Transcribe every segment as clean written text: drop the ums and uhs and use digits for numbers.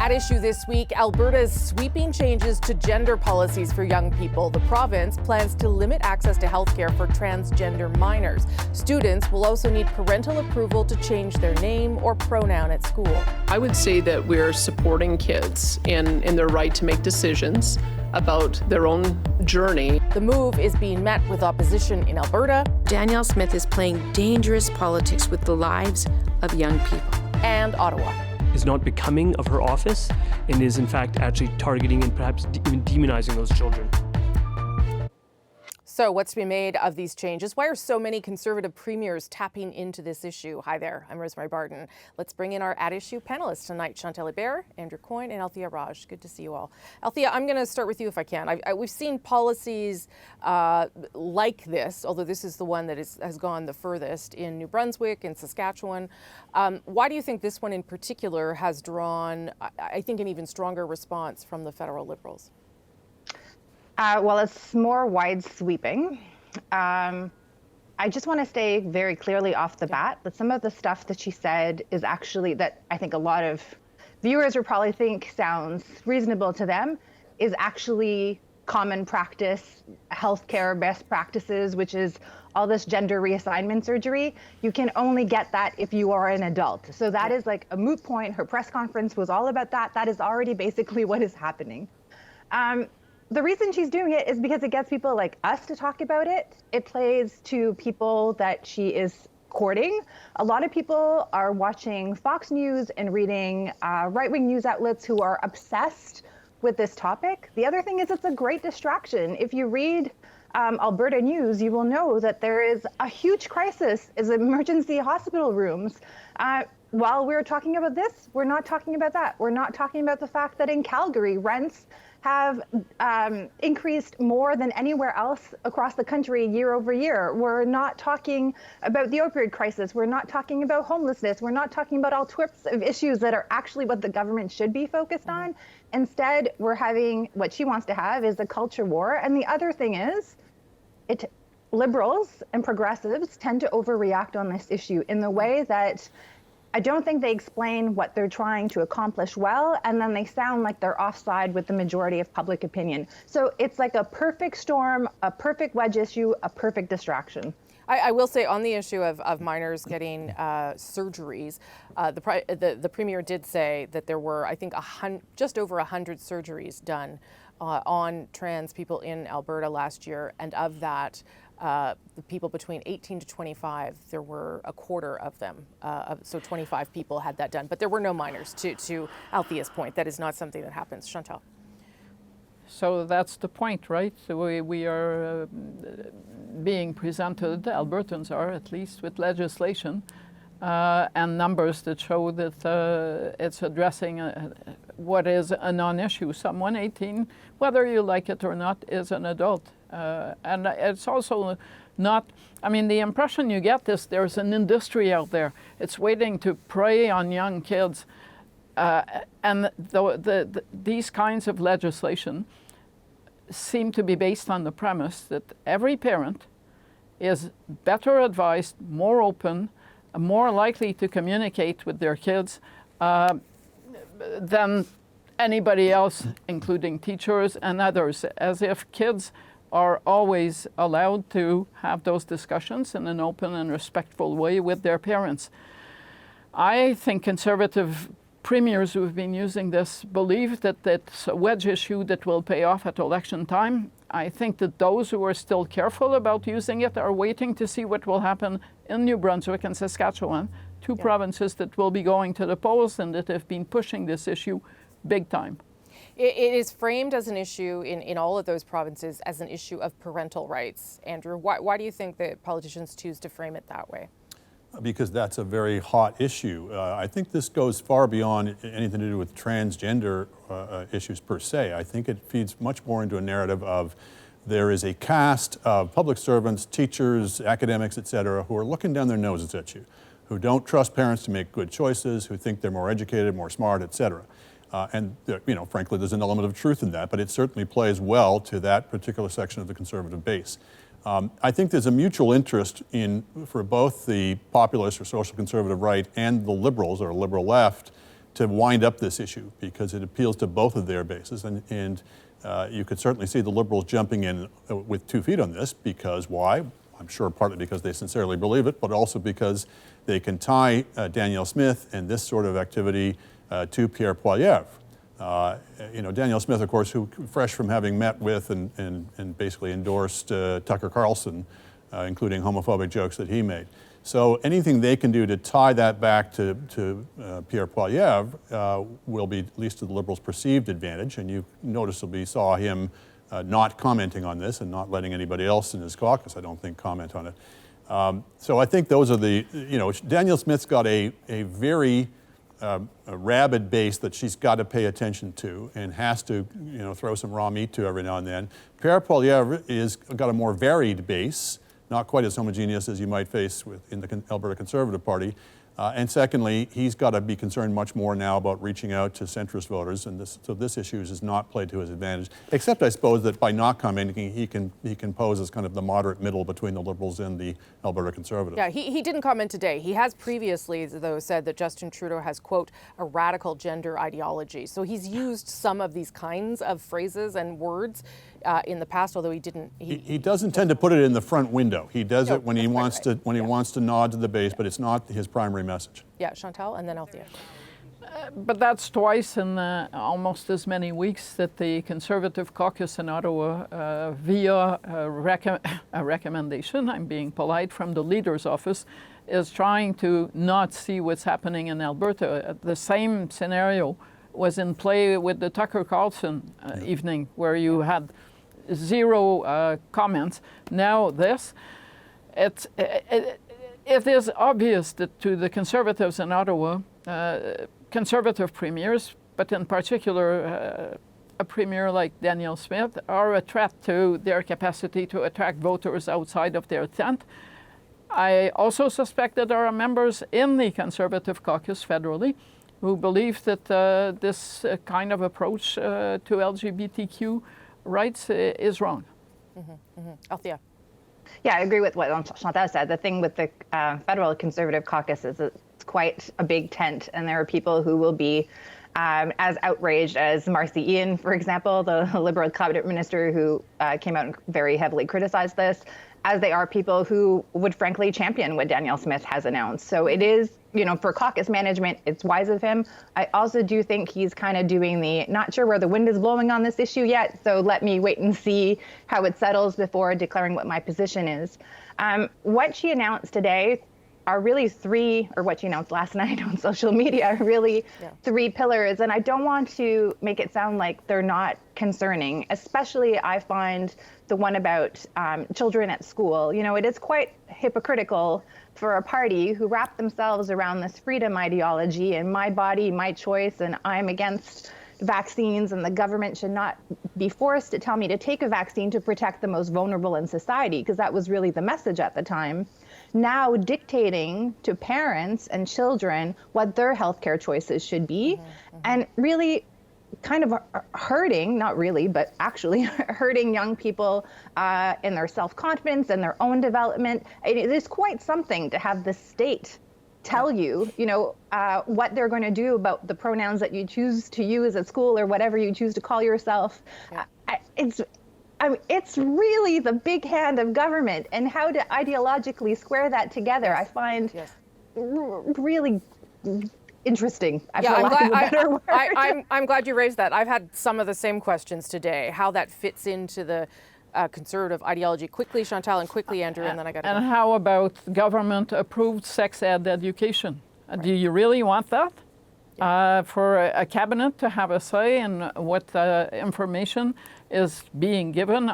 At issue this week, Alberta's sweeping changes to gender policies for young people. The province plans to limit access to healthcare for transgender minors. Students will also need parental approval to change their name or pronoun at school. I would say that we're supporting kids in their right to make decisions about their own journey. The move is being met with opposition in Alberta. Danielle Smith is playing dangerous politics with the lives of young people. And Ottawa. Is not becoming of her office and is in fact actually targeting and perhaps even demonizing those children. So what's to be made of these changes? Why are so many Conservative premiers tapping into this issue? Hi there, I'm Rosemary Barton. Let's bring in our At Issue panelists tonight, Chantal Hebert, Coyne and Althia Raj. Good to see you all. Althia, I'm going to start with you if I can. We've seen policies like this, although this is the one that has gone the furthest in New Brunswick and Saskatchewan. Why do you think this one in particular has drawn, I think, an even stronger response from the federal Liberals? Well, it's more wide sweeping. I just want to say very clearly off the bat that some of the stuff that she said is actually that I think a lot of viewers would probably think sounds reasonable to them is actually common practice, healthcare best practices, which is all this gender reassignment surgery. You can only get that if you are an adult. So that is like a moot point. Her press conference was all about that. That is already basically what is happening. The reason she's doing it is because it gets people like us to talk about it. It plays to people that she is courting. A lot of people are watching Fox News and reading right-wing news outlets who are obsessed with this topic. The other thing is it's a great distraction. If you read Alberta news, you will know that there is a huge crisis in emergency hospital rooms. While we're talking about this, we're not talking about that. We're not talking about the fact that in Calgary, rents have increased more than anywhere else across the country year over year. We're not talking about the opioid crisis. We're not talking about homelessness. We're not talking about all sorts of issues that are actually what the government should be focused on. Instead, we're having what she wants to have is a culture war. And the other thing is, Liberals and progressives tend to overreact on this issue in the way that I don't think they explain what they're trying to accomplish well, and then they sound like they're offside with the majority of public opinion. So it's like a perfect storm, a perfect wedge issue, a perfect distraction. I will say on the issue of minors getting surgeries, the Premier did say that there were, I think, just over 100 surgeries done on trans people in Alberta last year, and of that, the people between 18 to 25, there were a quarter of them. So 25 people had that done. But there were no minors, to Althia's point. That is not something that happens. Chantal. So that's the point, right? So we are being presented, Albertans are at least, with legislation and numbers that show that it's addressing what is a non-issue. Someone 18, whether you like it or not, is an adult. And it's also not, I mean, the impression you get is there's an industry out there. It's waiting to prey on young kids. And these kinds of legislation seem to be based on the premise that every parent is better advised, more open, more likely to communicate with their kids than anybody else, including teachers and others, as if kids are always allowed to have those discussions in an open and respectful way with their parents. I think Conservative premiers who have been using this believe that it's a wedge issue that will pay off at election time. I think that those who are still careful about using it are waiting to see what will happen in New Brunswick and Saskatchewan, two provinces that will be going to the polls and that have been pushing this issue big time. It is framed as an issue in all of those provinces as an issue of parental rights. Andrew, why do you think that politicians choose to frame it that way? Because that's a very hot issue. I think this goes far beyond anything to do with transgender issues per se. I think it feeds much more into a narrative of there is a caste of public servants, teachers, academics, et cetera, who are looking down their noses at you, who don't trust parents to make good choices, who think they're more educated, more smart, et cetera. And frankly, there's an element of truth in that, but it certainly plays well to that particular section of the Conservative base. I think there's a mutual interest for both the populist or social conservative right and the Liberals or liberal left to wind up this issue because it appeals to both of their bases. And you could certainly see the Liberals jumping in with 2 feet on this because why? I'm sure partly because they sincerely believe it, but also because they can tie Danielle Smith and this sort of activity to Pierre Poilievre. Danielle Smith, of course, who fresh from having met with and basically endorsed Tucker Carlson, including homophobic jokes that he made. So anything they can do to tie that back to Pierre Poilievre will be, at least to the Liberals' perceived advantage. And you noticeably saw him not commenting on this and not letting anybody else in his caucus, I don't think, comment on it. So I think those are the, Danielle Smith's got a very a rabid base that she's got to pay attention to and has to, throw some raw meat to every now and then. Pierre Poilievre is got a more varied base, not quite as homogeneous as you might face in the Alberta Conservative Party. And secondly, he's got to be concerned much more now about reaching out to centrist voters, and so this issue is not played to his advantage. Except, I suppose, that by not commenting, he can pose as kind of the moderate middle between the Liberals and the Alberta Conservatives. Yeah, he didn't comment today. He has previously, though, said that Justin Trudeau has, quote, a radical gender ideology. So he's used some of these kinds of phrases and words in the past, although he didn't. He doesn't tend to put it in the front window. He does it when he wants to he wants to nod to the base, but it's not his primary message. Yeah, Chantal, and then Althia. But that's twice in almost as many weeks that the Conservative caucus in Ottawa, via a recommendation, I'm being polite, from the leader's office, is trying to not see what's happening in Alberta. The same scenario was in play with the Tucker Carlson evening, where you had zero comments. Now this, it is obvious that to the Conservatives in Ottawa, Conservative premiers, but in particular a premier like Danielle Smith, are a threat to their capacity to attract voters outside of their tent. I also suspect that there are members in the Conservative caucus federally who believe that this kind of approach to LGBTQ rights is wrong. Althia. Yeah, I agree with what Chantal said. The thing with the federal Conservative caucus is it's quite a big tent, and there are people who will be as outraged as Marcy Ian, for example, the Liberal cabinet minister who came out and very heavily criticized this, as they are people who would frankly champion what Danielle Smith has announced. So it is, for caucus management, it's wise of him. I also do think he's kind of doing the not sure where the wind is blowing on this issue yet, so let me wait and see how it settles before declaring what my position is. What she announced today are really three, or what she announced last night on social media, are really three pillars. And I don't want to make it sound like they're not concerning, especially I find the one about children at school. It is quite hypocritical for a party who wrap themselves around this freedom ideology and my body, my choice, and I'm against vaccines and the government should not be forced to tell me to take a vaccine to protect the most vulnerable in society, because that was really the message at the time. Now dictating to parents and children what their healthcare choices should be, and really kind of hurting, not really, but actually hurting young people in their self-confidence and their own development. It is quite something to have the state tell you, what they're going to do about the pronouns that you choose to use at school or whatever you choose to call yourself. It's really the big hand of government, and how to ideologically square that together, I find really interesting. I'm glad you raised that. I've had some of the same questions today, how that fits into the conservative ideology. Quickly, Chantal, and quickly, Andrew, and then I got to go. And how about government-approved sex ed education? Right. Do you really want that? For a cabinet to have a say in what information is being given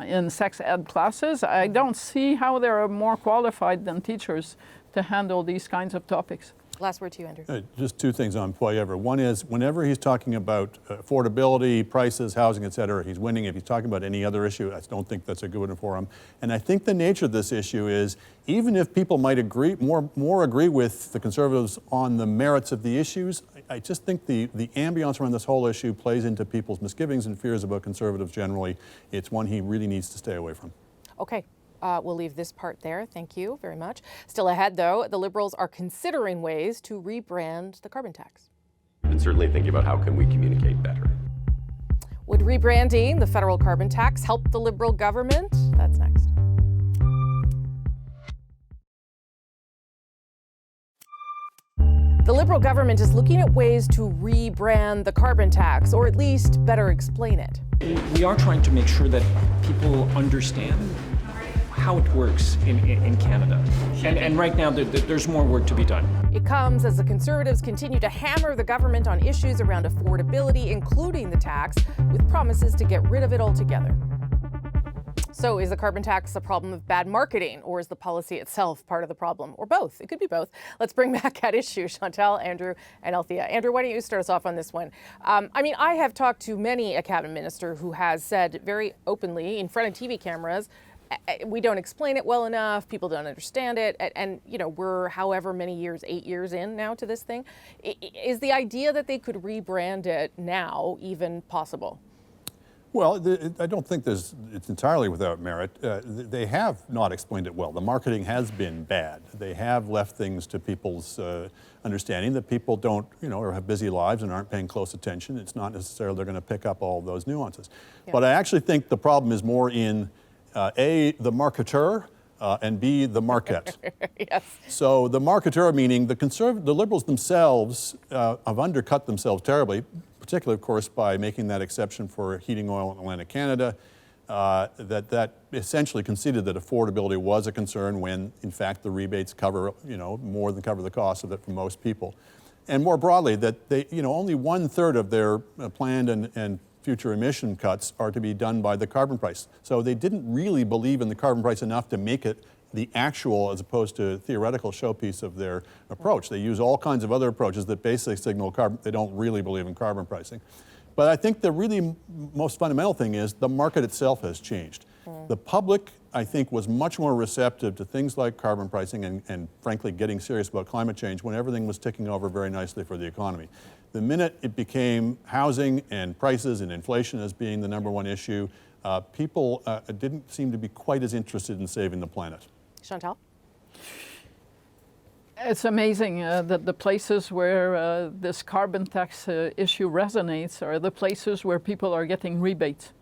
in sex ed classes? I don't see how they're more qualified than teachers to handle these kinds of topics. Last word to you, Andrew. Just two things on Poilievre. One is, whenever he's talking about affordability, prices, housing, et cetera, he's winning. If he's talking about any other issue, I don't think that's a good one for him. And I think the nature of this issue is, even if people might agree, more agree with the Conservatives on the merits of the issues, I just think the ambiance around this whole issue plays into people's misgivings and fears about Conservatives generally. It's one he really needs to stay away from. Okay. We'll leave this part there. Thank you very much. Still ahead, though, the Liberals are considering ways to rebrand the carbon tax. and certainly thinking about how can we communicate better. Would rebranding the federal carbon tax help the Liberal government? That's next. The Liberal government is looking at ways to rebrand the carbon tax, or at least better explain it. We are trying to make sure that people understand how it works in Canada. And right now, there's more work to be done. It comes as the Conservatives continue to hammer the government on issues around affordability, including the tax, with promises to get rid of it altogether. So is the carbon tax a problem of bad marketing, or is the policy itself part of the problem, or both? It could be both. Let's bring back at issue Chantal, Andrew, and Althia. Andrew, why don't you start us off on this one? I have talked to many a cabinet minister who has said very openly in front of TV cameras, we don't explain it well enough, people don't understand it, and we're however many years, 8 years in now to this thing. Is the idea that they could rebrand it now even possible? Well, I don't think it's entirely without merit. They have not explained it well. The marketing has been bad. They have left things to people's understanding that people don't, or have busy lives and aren't paying close attention. It's not necessarily they're going to pick up all those nuances. Yeah. But I actually think the problem is more in A, the marketer, and B, the market. Yes. So the marketer, meaning the Liberals themselves have undercut themselves terribly, particularly, of course, by making that exception for heating oil in Atlantic Canada, that essentially conceded that affordability was a concern when, in fact, the rebates cover, more than cover the cost of it for most people. And more broadly, that they, only 1/3 of their planned and future emission cuts are to be done by the carbon price. So they didn't really believe in the carbon price enough to make it the actual, as opposed to theoretical showpiece of their approach. They use all kinds of other approaches that basically signal carbon. They don't really believe in carbon pricing. But I think the really most fundamental thing is the market itself has changed. The public, I think, was much more receptive to things like carbon pricing and frankly getting serious about climate change when everything was ticking over very nicely for the economy. The minute it became housing and prices and inflation as being the number one issue, people didn't seem to be quite as interested in saving the planet. Chantal? It's amazing that the places where this carbon tax issue resonates are the places where people are getting rebates.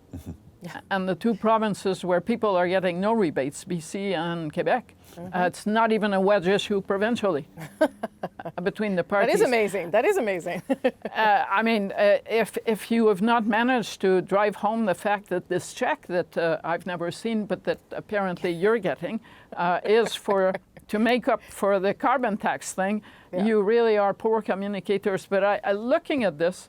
Yeah. And the two provinces where people are getting no rebates, BC and Quebec. It's not even a wedge issue provincially between the parties. That is amazing. That is amazing. If you have not managed to drive home the fact that this check that I've never seen, but that apparently you're getting, is to make up for the carbon tax thing, you really are poor communicators. But looking at this,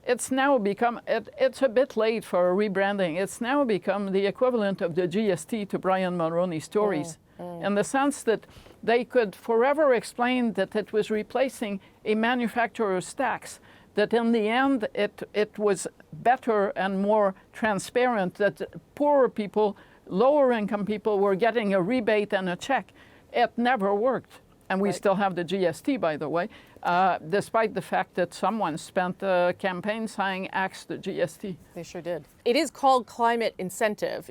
it's now become, it's a bit late for rebranding. It's now become the equivalent of the GST to Brian Mulroney stories, in the sense that they could forever explain that it was replacing a manufacturer's tax, that in the end it was better and more transparent, that poorer people, lower income people were getting a rebate and a check. It never worked. And we still have the GST, by the way, despite the fact that someone spent a campaign saying axe the GST. They sure did. It is called climate incentive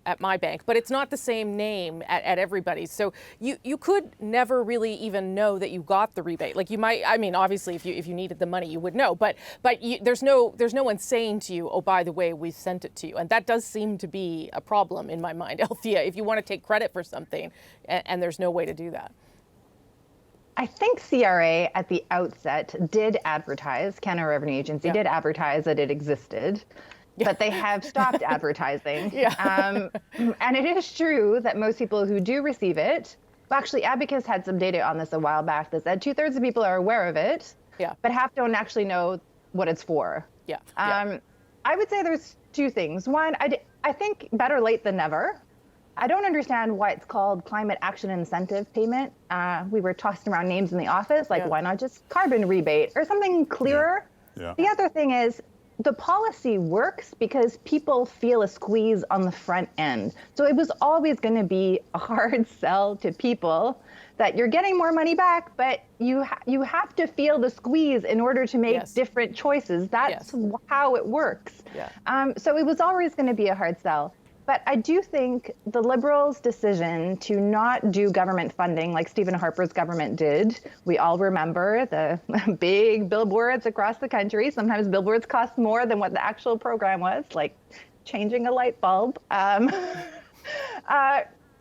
at my bank, but it's not the same name at everybody's. So you could never really even know that you got the rebate. Like you might, obviously if you needed the money, you would know, but there's no one saying to you, oh, by the way, we sent it to you. And that does seem to be a problem in my mind, Althia, if you want to take credit for something and there's no way to do that. I think CRA at the outset did advertise, Canada Revenue Agency did advertise that it existed, but they have stopped advertising. And it is true that most people who do receive it, well, actually Abacus had some data on this a while back that said 2/3 of people are aware of it, but half don't actually know what it's for. I would say there's two things. One, I think better late than never. I don't understand why it's called climate action incentive payment. We were tossing around names in the office, like why not just carbon rebate or something clearer? The other thing is the policy works because people feel a squeeze on the front end. So it was always going to be a hard sell to people that you're getting more money back, but you have to feel the squeeze in order to make different choices. That's how it works. So it was always going to be a hard sell. But I do think the Liberals' decision to not do government funding like Stephen Harper's government did, we all remember the big billboards across the country. Sometimes billboards cost more than what the actual program was, like changing a light bulb.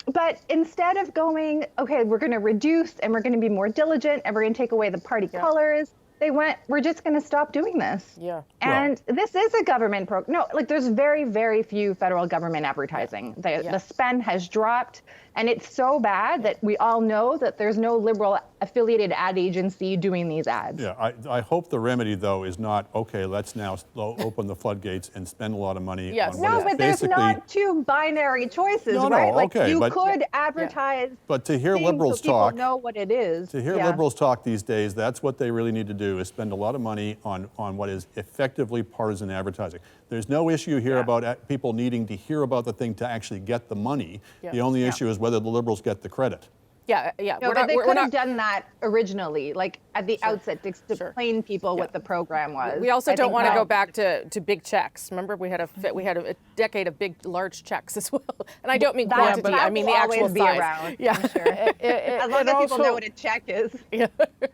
But instead of going, okay, we're going to reduce and we're going to be more diligent and we're going to take away the party colors, they went, we're just going to stop doing this. Yeah. And this is a government program. No, like there's very, very few federal government advertising. The spend has dropped. And it's so bad that we all know that there's no Liberal affiliated ad agency doing these ads. Yeah, I hope the remedy, though, is not, okay, let's now open the floodgates and spend a lot of money on what No, is but there's basically... not two binary choices, No, right? Like okay, you but- could advertise But to hear things Liberals so people talk... know what it is. To hear Liberals talk these days, that's what they really need to do, is spend a lot of money on what is effectively partisan advertising. There's no issue here about people needing to hear about the thing to actually get the money. The only issue is whether the Liberals get the credit. Yeah. No, but they could have done that originally, like at the outset, to explain people what the program was. We also don't want to go back to big checks. Remember, we had a decade of large checks as well. And I don't mean quantity, I mean the actual be size. Around, yeah, I'm sure. As long as people know what a check is. Yeah.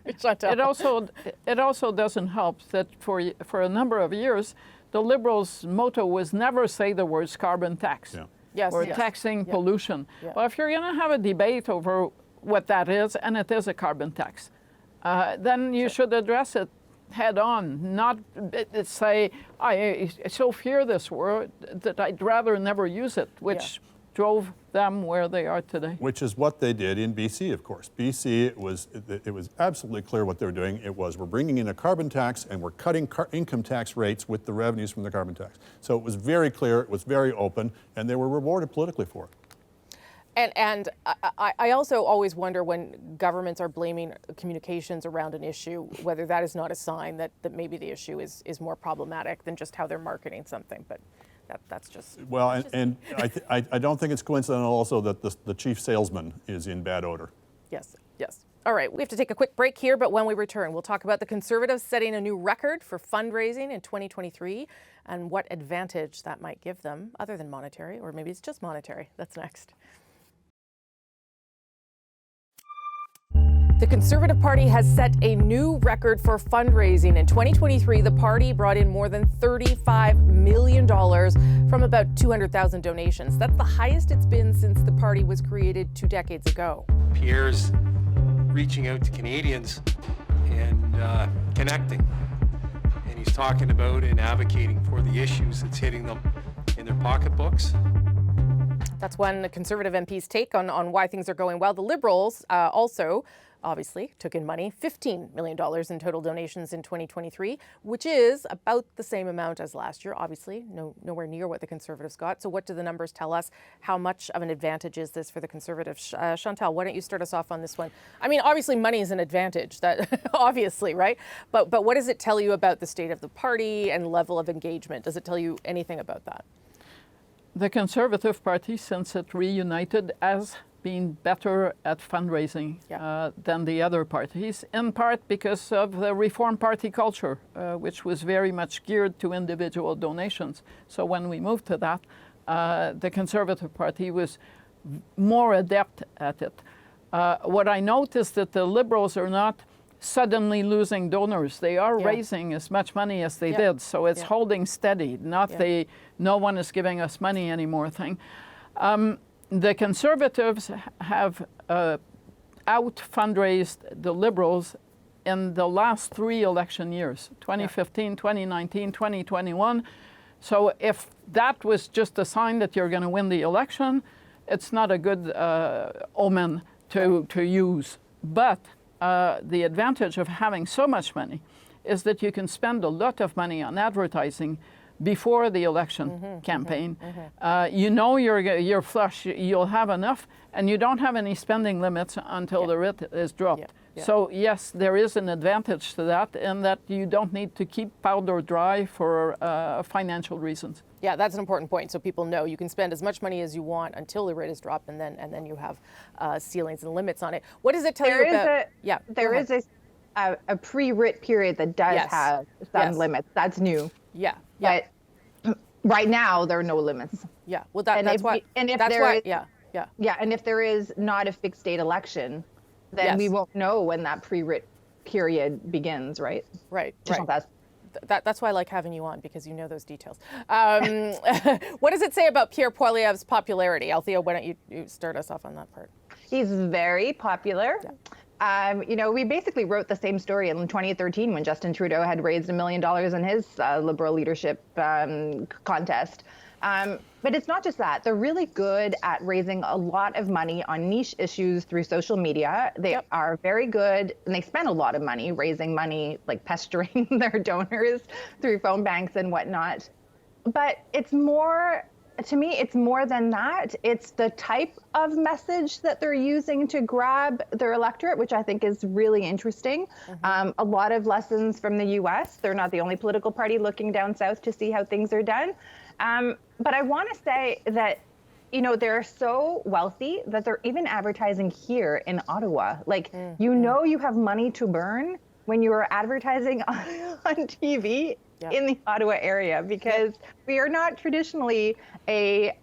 It also doesn't help that for a number of years, the Liberals' motto was never say the words carbon tax. Yes, or taxing pollution. Well, if you're going to have a debate over what that is, and it is a carbon tax, then you should address it head on, not say, I so fear this word that I'd rather never use it, which drove them where they are today. Which is what they did in BC, of course. BC, it was absolutely clear what they were doing. It was, we're bringing in a carbon tax and we're cutting income tax rates with the revenues from the carbon tax. So it was very clear, it was very open, and they were rewarded politically for it. And I also always wonder when governments are blaming communications around an issue, whether that is not a sign that maybe the issue is more problematic than just how they're marketing something. But that's just... Well, and I don't think it's coincidental also that the chief salesman is in bad odor. Yes. All right, we have to take a quick break here, but when we return, we'll talk about the Conservatives setting a new record for fundraising in 2023 and what advantage that might give them, other than monetary, or maybe it's just monetary. That's next. The Conservative Party has set a new record for fundraising. In 2023, the party brought in more than $35 million from about 200,000 donations. That's the highest it's been since the party was created 2 decades ago. Pierre's reaching out to Canadians and connecting. And he's talking about and advocating for the issues that's hitting them in their pocketbooks. That's one Conservative MP's take on why things are going well. The Liberals also obviously took in money, $15 million in total donations in 2023, which is about the same amount as last year. Obviously, nowhere near what the Conservatives got. So what do the numbers tell us? How much of an advantage is this for the Conservatives? Chantal, why don't you start us off on this one? I mean, obviously money is an advantage, that obviously, right? But what does it tell you about the state of the party and level of engagement? Does it tell you anything about that? The Conservative Party, since it reunited, has been better at fundraising than the other parties, in part because of the Reform Party culture, which was very much geared to individual donations. So when we moved to that, the Conservative Party was more adept at it. What I noticed that the Liberals are not suddenly losing donors. They are raising as much money as they did, so it's holding steady, not the no one is giving us money anymore thing. The Conservatives have out-fundraised the Liberals in the last 3 election years, 2015, 2019, 2021. So if that was just a sign that you're going to win the election, it's not a good omen to use. But the advantage of having so much money is that you can spend a lot of money on advertising before the election campaign. You know you're flush, you'll have enough, and you don't have any spending limits until the writ is dropped. So yes, there is an advantage to that, in that you don't need to keep powder dry for financial reasons. Yeah, that's an important point. So people know you can spend as much money as you want until the writ is dropped, and then you have ceilings and limits on it. What does it tell you about? There is a pre-writ period that does have some limits. That's new. Yeah. But right now there are no limits. Yeah. Well, And that's why. and if that's there why. is- Yeah. Yeah. Yeah, and if there is not a fixed date election, then we Yes. won't know when that pre-writ period begins, right? Right. Chantal. That's why I like having you on, because you know those details. What does it say about Pierre Poilievre's popularity? Althia, why don't you start us off on that part? He's very popular. Yeah. We basically wrote the same story in 2013 when Justin Trudeau had raised $1 million in his Liberal leadership contest. But it's not just that. They're really good at raising a lot of money on niche issues through social media. They are very good, and they spend a lot of money raising money, like pestering their donors through phone banks and whatnot. But it's more, to me, it's more than that. It's the type of message that they're using to grab their electorate, which I think is really interesting. A lot of lessons from the US. They're not the only political party looking down south to see how things are done. But I want to say that, they're so wealthy that they're even advertising here in Ottawa. Like, you have money to burn when you are advertising on TV in the Ottawa area, because we are not traditionally a,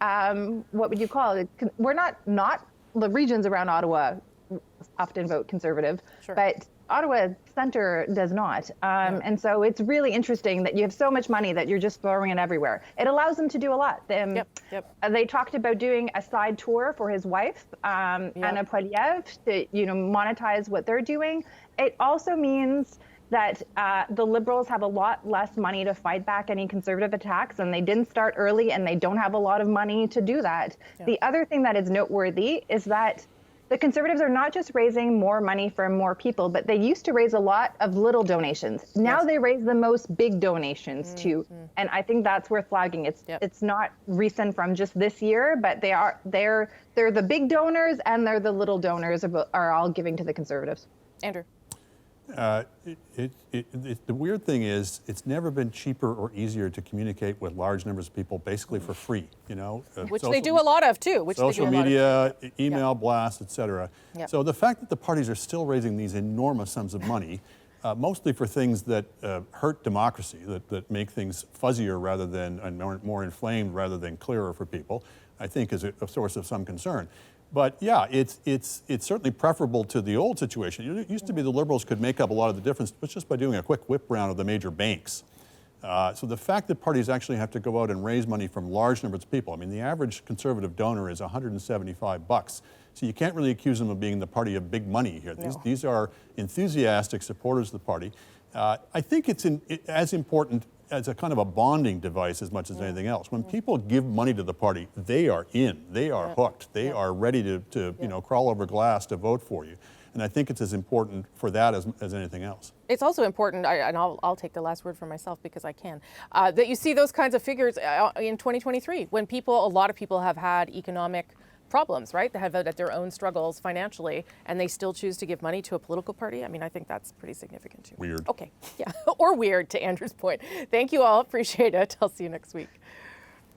what would you call it? We're not the regions around Ottawa often vote Conservative, but Ottawa Centre does not. And so it's really interesting that you have so much money that you're just throwing it everywhere. It allows them to do a lot. They talked about doing a side tour for his wife, Anna Poilievre, to monetize what they're doing. It also means that the Liberals have a lot less money to fight back any Conservative attacks, and they didn't start early, and they don't have a lot of money to do that. The other thing that is noteworthy is that the Conservatives are not just raising more money from more people, but they used to raise a lot of little donations. Now they raise the most big donations too, and I think that's worth flagging. It's not recent from just this year, but they're the big donors and they're the little donors are all giving to the Conservatives. Andrew. The weird thing is, it's never been cheaper or easier to communicate with large numbers of people, basically for free. Which they do a lot of too. Social media, email blasts, etc. So the fact that the parties are still raising these enormous sums of money, mostly for things that hurt democracy, that make things fuzzier rather than and more inflamed rather than clearer for people, I think is a source of some concern. But yeah, it's certainly preferable to the old situation. It used to be the Liberals could make up a lot of the difference just by doing a quick whip round of the major banks. So the fact that parties actually have to go out and raise money from large numbers of people, I mean, the average Conservative donor is $175. So you can't really accuse them of being the party of big money here. These are enthusiastic supporters of the party. I think it's as important as a kind of a bonding device as much as anything else. When people give money to the party, they are in, they are hooked, they are ready to crawl over glass to vote for you. And I think it's as important for that as anything else. It's also important, and I'll take the last word for myself because I can, that you see those kinds of figures in 2023 when a lot of people have had economic problems, right? They have had their own struggles financially, and they still choose to give money to a political party. I mean, I think that's pretty significant too. Weird. Okay, yeah, or weird, to Andrew's point. Thank you all, appreciate it. I'll see you next week.